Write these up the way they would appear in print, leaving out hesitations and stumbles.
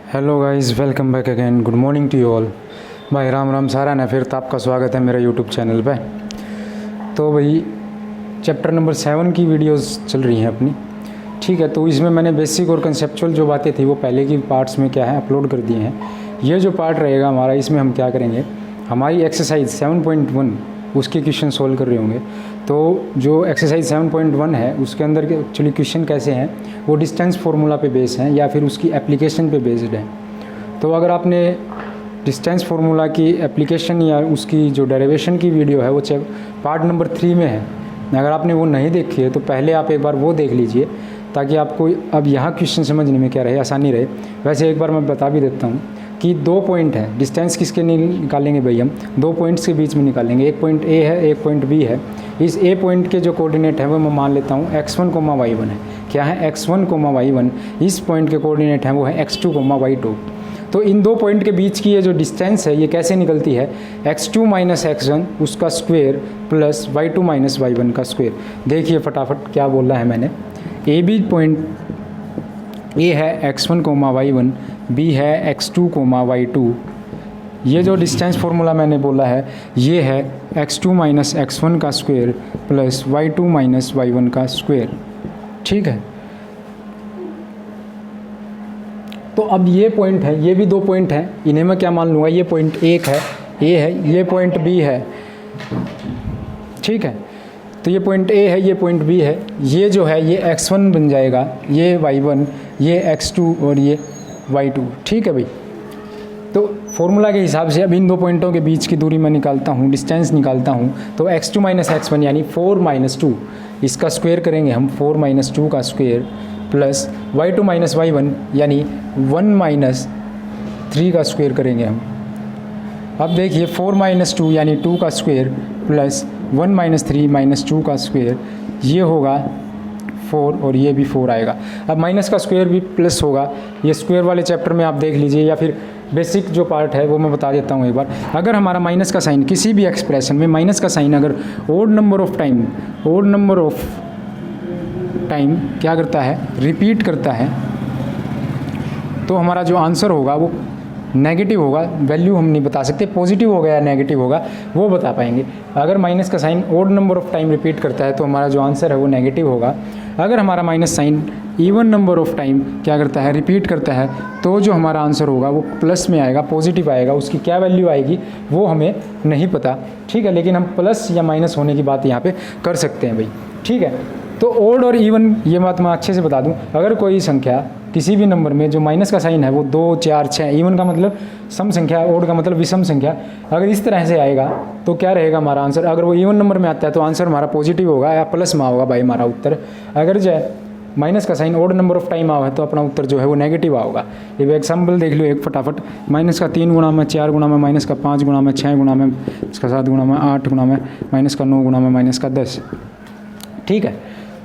Hello guys, welcome back again. Good morning to you all. भाई राम राम सारा ना, फिर तो आपका स्वागत है मेरा यूट्यूब चैनल पे। तो भाई चैप्टर नंबर 7 की वीडियोस चल रही हैं अपनी, ठीक है। तो इसमें मैंने बेसिक और कंसेप्चुअल जो बातें थी वो पहले की पार्ट्स में क्या है अपलोड कर दिए हैं। ये जो पार्ट रहेगा हमारा, इसमें हम क्या करेंगे, हमारी एक्सरसाइज 7.1 उसके क्वेश्चन सोल्व कर रहे होंगे। तो जो एक्सरसाइज 7.1 है उसके अंदर के एक्चुअली क्वेश्चन कैसे हैं, वो डिस्टेंस फार्मूला पे बेस्ड हैं या फिर उसकी एप्लीकेशन पे बेस्ड हैं। तो अगर आपने डिस्टेंस फार्मूला की एप्लीकेशन या उसकी जो डेरिवेशन की वीडियो है वो पार्ट नंबर 3 में है, अगर आपने वो नहीं देखी है तो पहले आप एक बार वो देख लीजिए, ताकि आपको अब यहाँ क्वेश्चन समझने में क्या रहे, आसानी रहे। वैसे एक बार मैं बता भी देता हूँ कि 2 पॉइंट हैं, डिस्टेंस किसके निकालेंगे भाई, हम 2 पॉइंट्स के बीच में निकालेंगे। एक पॉइंट ए है, एक पॉइंट बी है। इस ए पॉइंट के जो कोऑर्डिनेट है वो मैं मान लेता हूँ x1, y1 है। क्या है x1, y1। इस पॉइंट के कोऑर्डिनेट हैं वो है x2, y2। तो इन 2 पॉइंट के बीच की ये जो डिस्टेंस है ये कैसे निकलती है, x2 माइनस x1 उसका square plus y2 minus y1 का स्क्वायर। देखिए फटाफट क्या बोल रहा है मैंने। ए बी पॉइंट ए है x1, y1, बी है x2, y2। ये जो डिस्टेंस फार्मूला मैंने बोला है ये है x2 माइनस x1 का square plus y2 minus y1 का स्क्वायर, ठीक है। तो अब ये पॉइंट है, ये भी 2 पॉइंट हैं, इन्हें मैं क्या मान लूँगा, ये पॉइंट एक है ए है, ये पॉइंट बी है, ठीक है। तो ये पॉइंट ए है, ये पॉइंट बी है। ये जो है ये x1 बन जाएगा, ये y1, ये x2 और ये y2, ठीक है भाई। तो फॉर्मूला के हिसाब से अब इन 2 पॉइंटों के बीच की दूरी मैं निकालता हूँ, डिस्टेंस निकालता हूँ। तो x2 माइनस x1 यानी 4 माइनस 2, इसका स्क्वायर करेंगे हम, 4 माइनस 2 का square plus y2 minus y1 यानी 1 माइनस 3 का स्क्वायर करेंगे हम। अब देखिए 4 माइनस 2 यानी 2 का स्क्वायर प्लस 1 माइनस 3 माइनस 2 का स्क्वायर, ये होगा 4 और ये भी 4 आएगा। अब माइनस का स्क्वायर भी प्लस होगा, ये स्क्वायर वाले चैप्टर में आप देख लीजिए, या फिर बेसिक जो पार्ट है वो मैं बता देता हूँ एक बार। अगर हमारा माइनस का साइन किसी भी एक्सप्रेशन में, माइनस का साइन अगर ओड नंबर ऑफ टाइम क्या करता है, रिपीट करता है, तो हमारा जो आंसर होगा वो नेगेटिव होगा। वैल्यू हम नहीं बता सकते, पॉजिटिव होगा या नेगेटिव होगा वो बता पाएंगे। अगर माइनस का sign odd number of time repeat करता है तो हमारा जो आंसर है वो नेगेटिव होगा। अगर हमारा minus sign even number of time क्या करता है, रिपीट करता है, तो जो हमारा आंसर होगा वो प्लस में आएगा, पॉजिटिव आएगा। उसकी क्या वैल्यू आएगी वो हमें नहीं पता, ठीक है, लेकिन हम प्लस या माइनस होने की बात यहाँ पे कर सकते हैं भाई, ठीक है। तो ओड और इवन ये बात मैं अच्छे से बता दूँ, अगर कोई संख्या किसी भी नंबर में जो माइनस का साइन है वो 2, 4, 6, इवन का मतलब सम संख्या, ओड का मतलब विषम संख्या, अगर इस तरह से आएगा तो क्या रहेगा हमारा आंसर। अगर वो इवन नंबर में आता है तो आंसर हमारा पॉजिटिव होगा या प्लस में होगा भाई हमारा उत्तर। अगर जो है माइनस का sign odd number of time आवा है तो अपना उत्तर जो है वो नेगेटिव होगा। ये एग्जाम्पल देख लो एक फटाफट। माइनस का 3 गुणा में 4 गुणा में, माइनस का 5 गुणा में, 6 गुणा में, इसका 7 गुणा में, 8 गुणा में, माइनस का 9 गुणा में, माइनस का 10, ठीक है।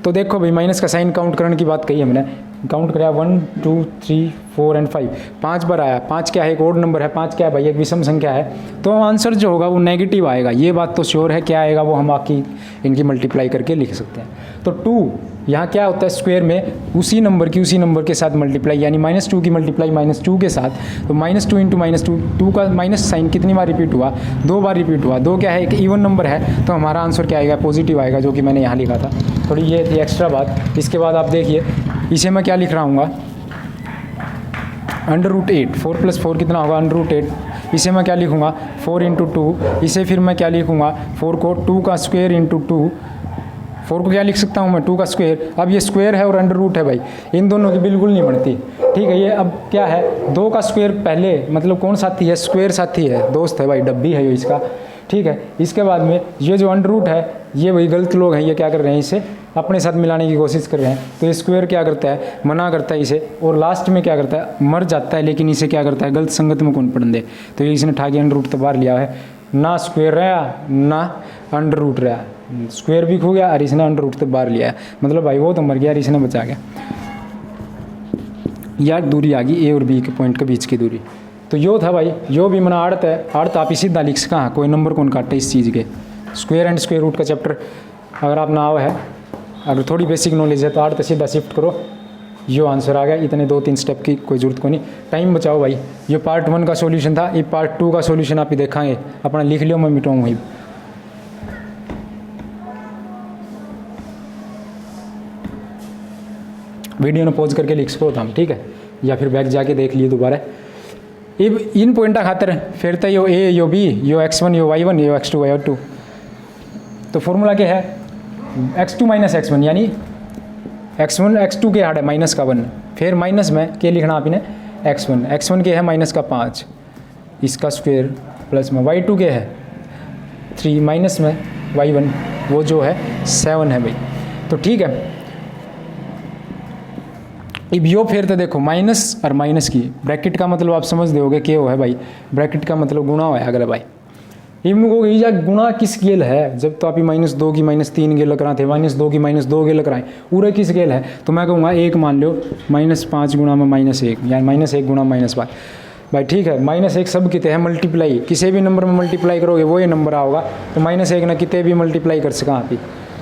तो देखो भाई माइनस का साइन काउंट करने की बात कही हमने, काउंट कराया 1, 2, 3, 4 एंड 5, 5 बार आया। 5 क्या है, एक ओड नंबर है, 5 क्या है भाई, एक विषम संख्या है, तो आंसर जो होगा वो नेगेटिव आएगा। ये बात तो श्योर है। क्या आएगा वो हम बाकी इनकी मल्टीप्लाई करके लिख सकते हैं। तो 2 यहाँ क्या होता है, स्क्वायर में उसी नंबर के साथ मल्टीप्लाई, यानी -2 की मल्टीप्लाई -2 के साथ, तो -2 इंटू -2, 2 का माइनस साइन कितनी बार रिपीट हुआ, 2 बार रिपीट हुआ। 2 क्या है, एक इवन नंबर है, तो हमारा आंसर क्या आएगा, पॉजिटिव आएगा, जो कि मैंने यहाँ लिखा था। थोड़ी ये थी एक्स्ट्रा बात। इसके बाद आप देखिए इसे मैं क्या लिख रहा हूँ, √8, 4 + 4 कितना होगा, √8। इसे मैं क्या लिखूँगा, 4 × 2। इसे फिर मैं क्या लिखूँगा, 4 को 2 का स्क्वायर इंटू 2, 4 को क्या लिख सकता हूँ मैं, 2 का स्क्वायर। अब ये स्क्वायर है और √8 है भाई, इन दोनों की बिल्कुल नहीं बनती, ठीक है। ये अब क्या है, 2 का स्क्वायर पहले, मतलब कौन साथी है, स्क्वायर साथी है, दोस्त है भाई, डब्बी है ये इसका, ठीक है। इसके बाद में ये जो √, है ये वही गलत लोग हैं, ये क्या कर रहे हैं, इसे अपने साथ मिलाने की कोशिश कर रहे हैं। तो ये स्क्वायर क्या करता है, मना करता है इसे, और लास्ट में क्या करता है, मर जाता है, लेकिन इसे क्या करता है, गलत संगत में कौन पढ़ने दे। तो ये इसने ठाके √, तो बाहर लिया है, ना स्क्वायर रहा ना √, रहा, स्क्वायर भी खो गया और इसने √, तो बाहर लिया है। मतलब भाई वो तो मर गया और इसने बचा गया। यार दूरी आ गई ए और बी के पॉइंट के बीच की दूरी। तो यो था भाई, यो भी मना आड़त है, आड़त आप सीधा लिख सका, कोई नंबर कौन काटे इस चीज़ के। स्क्वायर एंड स्क्वायर रूट का चैप्टर अगर आप ना आवा है, अगर थोड़ी बेसिक नॉलेज है तो आड़त सीधा शिफ्ट करो, यो आंसर आ गया। इतने 2-3 स्टेप की कोई जरूरत को नहीं, टाइम बचाओ भाई। ये पार्ट 1 का सॉल्यूशन था, ये पार्ट 2 का सॉल्यूशन आप ही देखाएंगे। अपना लिख लियो, मैं मिटाऊँ वही। वीडियो ने पॉज करके लिख सको हम, ठीक है, या फिर बैक जाके देख लिए दोबारा। अब इन पॉइंटा खातर फिर तो यो ए यो बी यो x1 यो y1 यो x2 y2। तो फॉर्मूला क्या है, x2 माइनस x1 यानी x1 x2 के हार्ड है माइनस का 1, फिर माइनस में क्या लिखना आपने x1 के है माइनस का 5 इसका स्क्वायर प्लस में y2 के है 3 माइनस में y1 वो जो है 7 है भाई। तो ठीक है, अब यो फिर तो देखो माइनस और माइनस की ब्रैकेट का मतलब आप समझ दोगे क्या हो है भाई, ब्रैकेट का मतलब गुणा है अगला भाई। इवन को या गुणा किस गेल है, जब तो आप -2 की -3 गेल कराए थे, -2 की -2 गेल कराए, पूरे किस गेल है, तो मैं कहूँगा 1 मान लो -5 गुणा में -1 यानी -1 गुणा -5 भाई। ठीक है, -1 सब कितने हैं मल्टीप्लाई, किसी भी नंबर में मल्टीप्लाई करोगे वो ये नंबर आओगा, तो -1 ना कितने भी मल्टीप्लाई कर सका आप ही।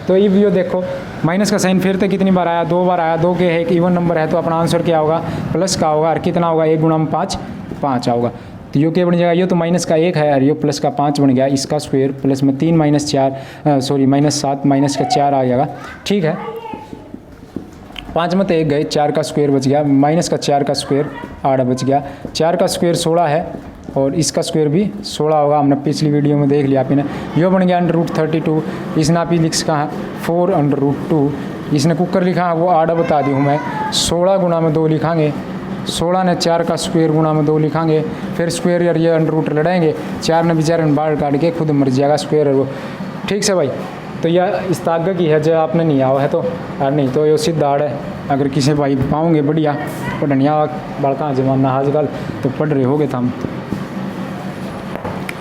तो ये यो देखो माइनस का साइन फिर तो कितनी बार आया, 2 बार आया, 2 के है एक इवन नंबर है, तो अपना आंसर क्या होगा प्लस का होगा, और कितना होगा 1 गुणा में 5 आओगा। तो यो क्या बन जाएगा, ये तो माइनस का 1 है और ये प्लस का 5 बन गया, इसका स्क्वायर प्लस में 3 -7 माइनस का 4 आ जाएगा। ठीक है, 5 में तो 1 गए, 4 का स्क्वायर बच गया, माइनस का 4 का स्क्वायर 8 बच गया, 4 का स्क्वायर 16 है और इसका स्क्वायर भी 16 होगा, हमने पिछली वीडियो में देख लिया आपने। यो बन गया √32, इसने आप ही लिख सका है 4√2, इसने कुकर लिखा है वो 8 बता दी हूँ मैं, 16 गुणा में 2 लिखाएंगे, 16 ने 4 का स्क्वायर गुणा में 2 लिखाएंगे, फिर स्क्वायर यार ये √ लड़ाएंगे, 4 ने बेचारे बाहर काट के खुद मर जाएगा स्क्वायर है वो। ठीक से भाई, तो यह इस तागा की है जो आपने नहीं आवा है तो यार नहीं तो ये सीधा आड़ है। अगर किसी भाई पाओगे बढ़िया पढ़निया बड़का जमाना आजकल तो पढ़ रहे होगे तो हम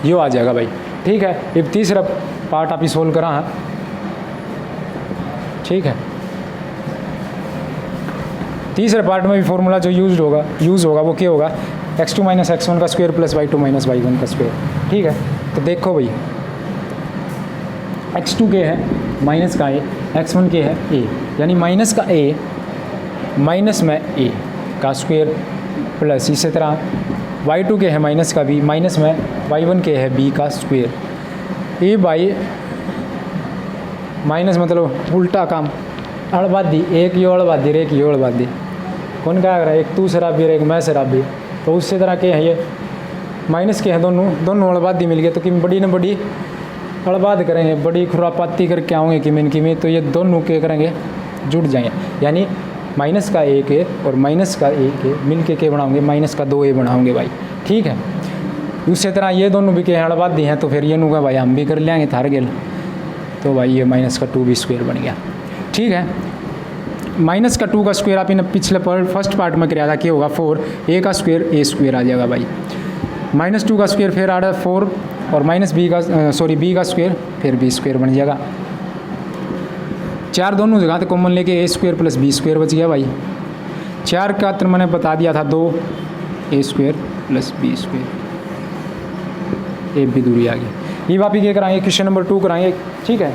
यो आ जाएगा भाई। ठीक है, अब तीसरा पार्ट आप ही सोल्व करा है। ठीक है, तीसरे पार्ट में भी फॉर्मूला जो यूज़ होगा वो क्या होगा, x2 माइनस x1 का square plus y2 minus y1 का स्क्वायर। ठीक है, तो देखो भाई x2 के है माइनस का a, x1 के है a, यानी माइनस का a माइनस में a का स्क्वायर प्लस इसी तरह y2 के है माइनस का b माइनस में y1 के है b का स्क्वायर। ये भाई माइनस मतलब उल्टा काम, अड़बाद दी, एक ये अड़बाद दी एक ये अड़बाद दी, कौन क्या कर रहा है, एक तू शराबी और एक मैं शराबी, तो उससे तरह के हैं ये माइनस के हैं दोनों अड़बाद दी मिल गए, तो कि बड़ी न बड़ी अड़बाद करेंगे, बड़ी खुरापाती करके आओगे कि में तो ये दोनों के करेंगे जुड़ जाएंगे, यानी माइनस का एक ए और माइनस का एक ए मिल के बनाओगे माइनस का 2a बनाओगे भाई। ठीक है, उसी तरह ये दोनों भी के अड़बाद दी हैं, तो फिर ये नुगा भाई हम भी कर लेंगे थार गेल, तो भाई ये माइनस का 2b स्क्वायर बन गया। ठीक है, माइनस का 2 का स्क्वायर आप इन्हें पिछले फर्स्ट पार्ट में कराया था क्या होगा 4, a का स्क्वायर a स्क्वायर आ जाएगा भाई, -2 का स्क्वायर फिर आ रहा है 4 और b का स्क्वायर फिर b स्क्वायर बन जाएगा। 4 दोनों जगह तो कॉमन लेके a square plus b square बच गया भाई। 4 का तो मैंने बता दिया था 2 a square plus b square, एक भी दूरी आ गई। ये वापस क्या कराएंगे, क्वेश्चन नंबर 2 कराएंगे। ठीक है,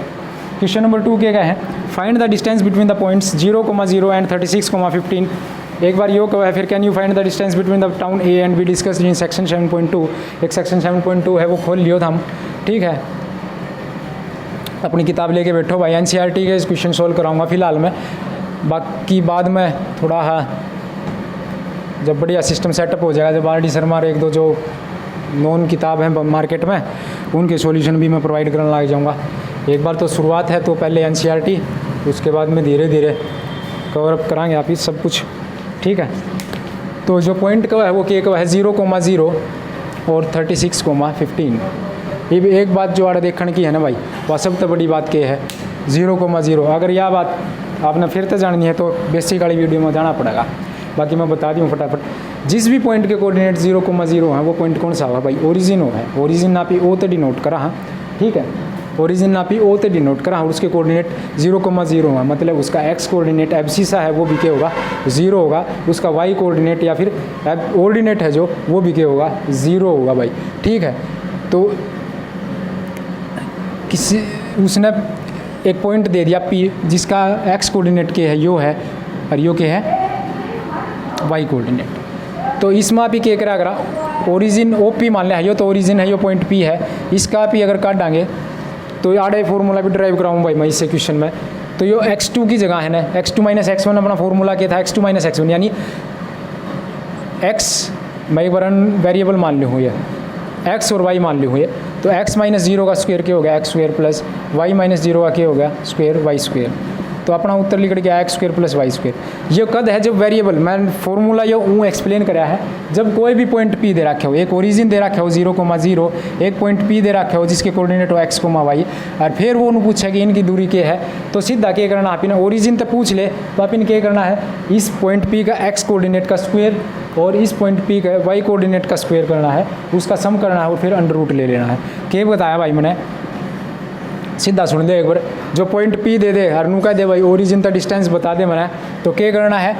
क्वेश्चन नंबर 2 क्या है, find the distance between the points 0,0 and 36,15। एक बार यो कहा है, फिर can you find the distance between the town A and be discussed in section 7.2। एक सेक्शन 7.2 है वो खोल लियो था हम। ठीक है, अपनी किताब लेके बैठो भाई, एनसीईआरटी के क्वेश्चन सोल्व कराऊंगा फिलहाल मैं, बाकी बाद में थोड़ा जब बढ़िया सिस्टम सेटअप हो जाएगा, जब RD शर्मा एक दो जो नॉन किताब हैं मार्केट में उनके सॉल्यूशन भी मैं प्रोवाइड करने लग जाऊंगा। एक बार तो शुरुआत है, तो पहले एनसीईआरटी, उसके बाद में धीरे धीरे कवर अप कराएंगे आप ही सब कुछ। ठीक है, तो जो पॉइंट का है वो क्या है 0,0 और 36,15। ये भी एक बात जो आड़े देखने की है ना भाई, वह सब तो बड़ी बात क्या है 0,0। अगर यह बात आपने फिर तो जाननी है तो बेसिक वाली वीडियो में जाना पड़ेगा, बाकी मैं बता दूँ फटाफट। जिस भी पॉइंट के कोऑर्डिनेट 0,0 हैं वो पॉइंट कौन सा होगा भाई, ओरिजिन हो है, ओरिजिन आप ही ओ तो डिनोट करा। हाँ ठीक है, ओरिजिन आप ही ओ तो डिनोट करा, उसके कोऑर्डिनेट 0,0 है, मतलब उसका एक्स कोऑर्डिनेट एब्सिसा है वो भी क्या होगा 0 होगा, उसका वाई कोऑर्डिनेट या फिर ऑर्डिनेट है जो वो भी क्या होगा 0 होगा भाई। ठीक है, तो किसी उसने एक पॉइंट दे दिया P जिसका एक्स कोऑर्डिनेट के है यो है और यो के है वाई कोऑर्डिनेट। तो इसमें आप ही क्या करा करा ओरिजिन ओ पी मान लिया, यो तो ओरिजिन है, यो पॉइंट पी है, इसका आप ही अगर काट डांगे तो आड़े फॉर्मूला भी ड्राइव कराऊँ भाई मैं इससे क्वेश्चन में। तो यो x2 की जगह है ना, x2 माइनस x1 अपना फॉर्मूला क्या था, x2 माइनस x1 यानी x मैं एक बार वेरिएबल मान ली हूँ ये x और y मान ली हूँ ये, तो x माइनस जीरो का स्क्वायर क्या हो गया x square plus y minus zero का क्या हो गया स्क्वायर y स्क्वायर। तो अपना उत्तर लिख गया x square plus y square. ये कद है जब वेरिएबल मैं फॉर्मूला ये एक्सप्लेन कराया है, जब कोई भी पॉइंट p दे रखे हो, एक ओरिजिन दे रखे हो 0,0, एक पॉइंट p दे रखे हो जिसके कोऑर्डिनेट हो x, y, और फिर वो उन्हें पूछा कि इनकी दूरी क्या है, तो सीधा क्या करना आप इन्हें ओरिजिन तो पूछ ले, तो आप इन्हें क्या करना है इस पॉइंट p का x कोऑर्डिनेट का स्क्वायर और इस पॉइंट p का y कोऑर्डिनेट का स्क्वायर करना है, उसका सम करना है और फिर अंडर रूट ले लेना है। क्या बताया भाई मैंने, सीधा सुन दे एक बार। जो पॉइंट P दे दे और नू कह दे भाई ओरिजिन तक डिस्टेंस बता दे मैंने, तो क्या करना है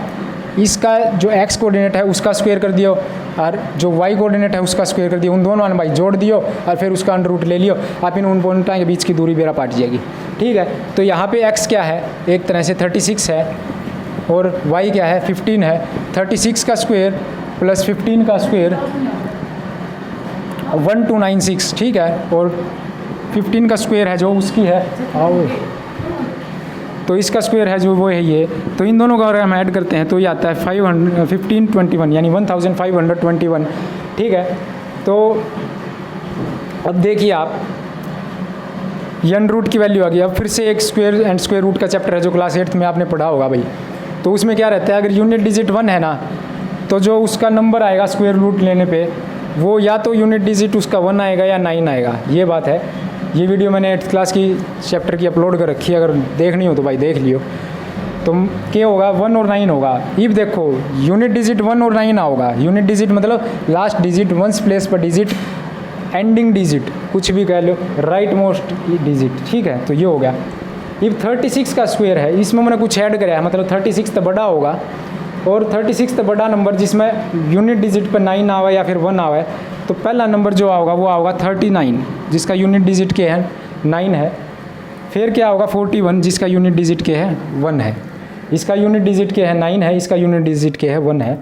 इसका जो x कोऑर्डिनेट है उसका स्क्वायर कर दियो और जो y कोऑर्डिनेट है उसका स्क्वायर कर दियो, उन दोनों भाई जोड़ दियो और फिर उसका अंडर रूट ले लियो, आप इन उन पॉइंटों के बीच की दूरी मेरा पाट जाएगी। ठीक है, तो यहाँ पे x क्या है एक तरह से 36 है और y क्या है 15 है। 36 का स्क्वायर प्लस 15 का स्क्वायर 1296, ठीक है, और 15 का स्क्वायर है जो उसकी है आओ, तो इसका स्क्वायर है जो वो है ये, तो इन दोनों का अगर हम ऐड करते हैं तो ये आता है 1521 यानी 1521। ठीक है, तो अब देखिए आप ये अंडर रूट की वैल्यू आ गई। अब फिर से एक स्क्वायर एंड स्क्वायर रूट का चैप्टर है जो क्लास 8th में आपने पढ़ा होगा भाई, तो उसमें क्या रहता है अगर यूनिट डिजिट 1 है ना, तो जो उसका नंबर आएगा स्क्वायर रूट लेने पे वो या तो यूनिट डिजिट उसका 1 आएगा या 9 आएगा, ये बात है। ये वीडियो मैंने 8th क्लास की चैप्टर की अपलोड कर रखी है, अगर देखनी हो तो भाई देख लियो। तो क्या होगा 1 और 9 होगा। इफ देखो यूनिट डिजिट 1 और 9 होगा, यूनिट डिजिट मतलब लास्ट डिजिट वंस प्लेस पर डिजिट, एंडिंग डिजिट कुछ भी कह लो, राइट मोस्ट डिजिट, ठीक है, तो ये हो गया। इफ 36 का स्क्वायर है, इसमें मैंने कुछ ऐड कराया, मतलब 36 तो बड़ा होगा और 36 तो बड़ा नंबर जिसमें यूनिट डिजिट पर 9 आवे या फिर 1 आवे, तो पहला नंबर जो आओगा वो आओगा 39 जिसका यूनिट डिजिट के है 9 है। फिर क्या होगा 41 जिसका यूनिट डिजिट के है 1 है, इसका यूनिट डिजिट के है 9 है, इसका यूनिट डिजिट के है 1 है।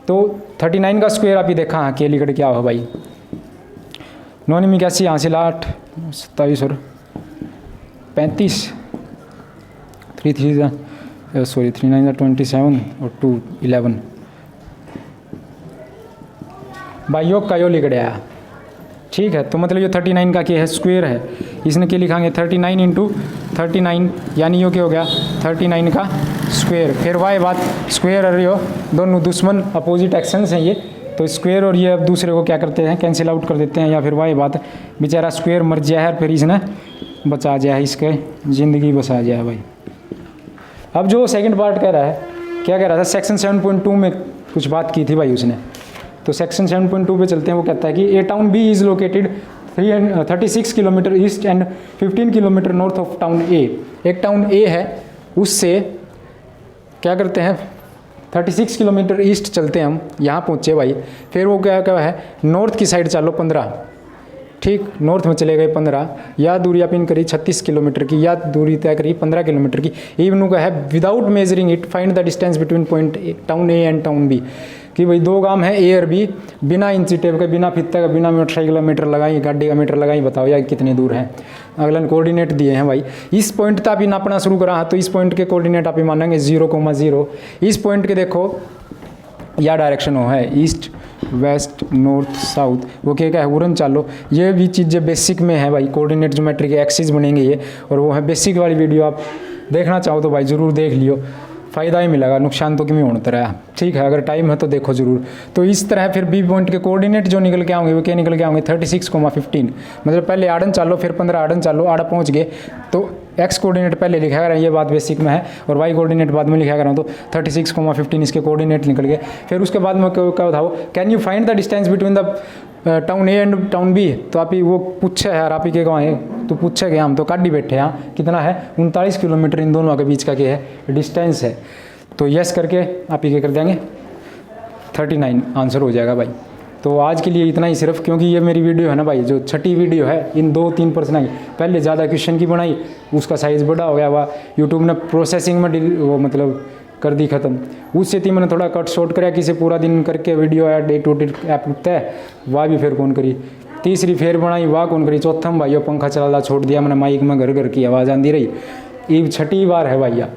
तो 39 का स्क्वायर आप ही देखा हाँ के लिखट क्या हो भाई 9 में 81 यहाँ से 8 27 और 35 3 9 27 और 2 11 भाई योग का यो लिख आया। ठीक है, तो मतलब ये 39 का क्या है स्क्वायर है, इसने क्या लिखाएंगे 39 इंटू 39 यानी यो क्या हो गया 39 का स्क्वायर। फिर वाई बात स्क्वायर और यो दोनों दुश्मन अपोजिट एक्शंस हैं ये, तो स्क्वायर और ये अब दूसरे को क्या करते हैं कैंसिल आउट कर देते हैं, या फिर वाई बात बेचारा स्क्वायर मर जाए है फिर इसने बचा जाए है, इसके ज़िंदगी बचा जाए भाई। अब जो सेकंड पार्ट कह रहा है, क्या कह रहा था सेक्शन 7.2 में कुछ बात की थी भाई उसने, तो सेक्शन 7.2 पे चलते हैं। वो कहता है कि A town B is located 36 kilometre east and 15 kilometre north of town A. एक टाउन ए है उससे क्या करते हैं 36 किलोमीटर ईस्ट चलते हैं हम, यहाँ पहुँचे भाई, फिर वो क्या क्या है नॉर्थ की साइड चलो 15, ठीक, नॉर्थ में चले गए 15, या दूरी आप इन करी 36 किलोमीटर की, या दूरी तय करी 15 किलोमीटर की। इवन का है without measuring it find the distance between point town A and town B, कि भाई दो गांव है ए और बी, बिना इंची टेप के, बिना फित्ते का, बिना मोटरसाइकिल का मीटर लगाई, गाड़ी का मीटर लगाई, बताओ यार कितनी दूर है। अगला कोऑर्डिनेट दिए हैं भाई, इस पॉइंट तक आप नापना शुरू करा, तो इस पॉइंट के कोऑर्डिनेट आप मानेंगे 0,0। इस पॉइंट के देखो या डायरेक्शन हो है ईस्ट वेस्ट नॉर्थ साउथ, वो क्या है उड़न चालो, ये भी चीज़ें बेसिक में है भाई, कोऑर्डिनेट ज्योमेट्री के एक्सिस बनेंगे ये, और वो है बेसिक वाली वीडियो, आप देखना चाहो तो भाई ज़रूर देख लियो, फ़ायदा ही मिलेगा, नुकसान तो क्यों होता रहा। ठीक है, अगर टाइम है तो देखो ज़रूर। तो इस तरह फिर बी पॉइंट के कोऑर्डिनेट जो निकल के आएंगे वो क्या निकल के आएंगे 36,15, मतलब पहले आड़न चालो फिर 15 आड़न चालो, आड़ा पहुँच गए तो एक्स कोऑर्डिनेट पहले लिखा कर ये बात बेसिक में है, और वाई कोऑर्डिनेट बाद में लिखा कर तो 36,15 इसके कोऑर्डिनेट निकल गए। फिर उसके बाद में क्या बताओ can you find the distance between the town A and town B, तो आप ही वो पूछे है और आप ही के कहाँ है तो पूछे गए, हम तो काट ही बैठे हैं, कितना है 39 किलोमीटर इन दोनों के बीच का क्या है डिस्टेंस है। तो यस करके आप ही क्या कर देंगे 39 आंसर हो जाएगा भाई। तो आज के लिए इतना ही सिर्फ, क्योंकि ये मेरी वीडियो है ना भाई जो छठी वीडियो है, इन 2-3 पर्सन आई, पहले ज़्यादा क्वेश्चन की बनाई, उसका साइज़ बड़ा हो गया हुआ, यूट्यूब ने प्रोसेसिंग में वो मतलब कर दी ख़त्म। उससे थी मैंने थोड़ा कट शॉर्ट कराया किसी पूरा दिन करके वीडियो ऐड डे टू डे ऐप उठता है वाह भी फिर कौन करी। तीसरी फेर बनाई वाह कौन करी। चौथा में भाइयों पंखा चला छोड़ दिया मैंने, माइक में घर घर की आवाज़ आती रही। ये छठी बार है भैया,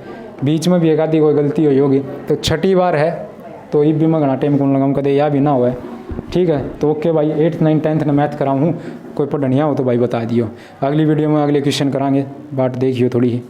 बीच में भी एक आधी कोई गलती हुई होगी, तो छठी बार है तो ये भी मैं घना टाइम कौन लगाऊँ कदे या भी ना हुआ है। ठीक है तो ओके भाई, 8th 9th 10th ने मैथ कराऊँ, कोई पढ़निया हो तो भाई बता दियो। अगली वीडियो में अगले क्वेश्चन कराएंगे, बात देखियो थोड़ी ही।